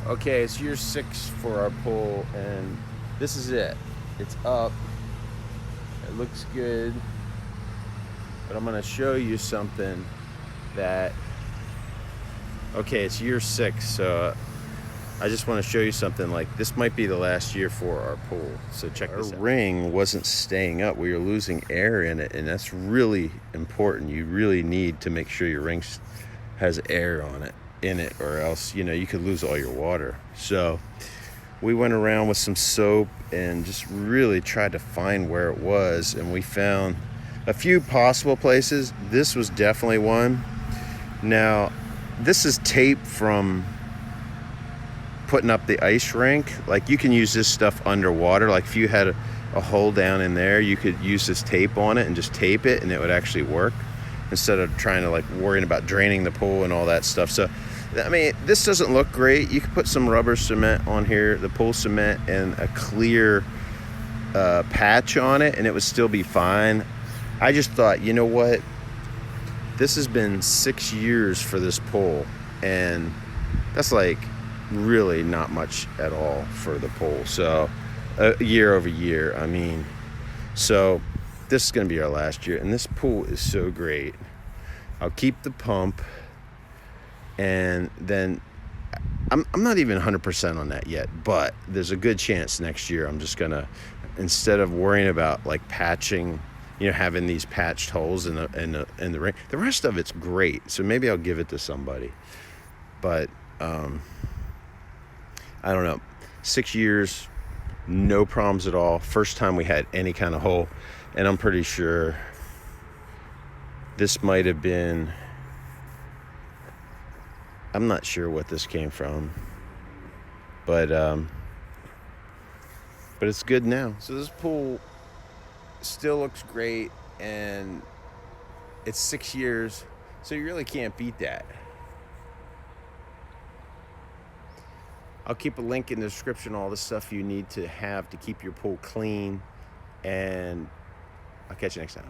Okay, it's year 6 for our pool, and this is it. It's up. It looks good, but I'm gonna show you something that. Okay, it's year 6, so I just want to show you something. Like, this might be the last year for our pool. So check this out. Our ring wasn't staying up. We were losing air in it, and that's really important. You really need to make sure your ring has air in it, or else you could lose all your water. So we went around with some soap and just really tried to find where it was, and we found a few possible places. This was definitely one. Now, this is tape from putting up the ice rink. Like, you can use this stuff underwater. Like, if you had a hole down in there, you could use this tape on it and just tape it, and it would actually work, instead of trying to, like, worrying about draining the pool and all that stuff. So I mean, this doesn't look great. You could put some rubber cement on here, the pool cement, and a clear patch on it, and it would still be fine. I just thought, you know what? This has been 6 years for this pool, and that's like really not much at all for the pool. So year over year, I mean. So this is going to be our last year, and this pool is so great. I'll keep the pump, and then I'm not even 100% on that yet, but there's a good chance next year I'm just gonna, instead of worrying about like patching, having these patched holes in the ring, the rest of it's great. So maybe I'll give it to somebody. But I don't know. 6 years, no problems at all. First time we had any kind of hole, and I'm pretty sure this might have been. I'm not sure what this came from, but it's good now. So this pool still looks great, and it's 6 years, so you really can't beat that. I'll keep a link in the description, all the stuff you need to have to keep your pool clean, and I'll catch you next time.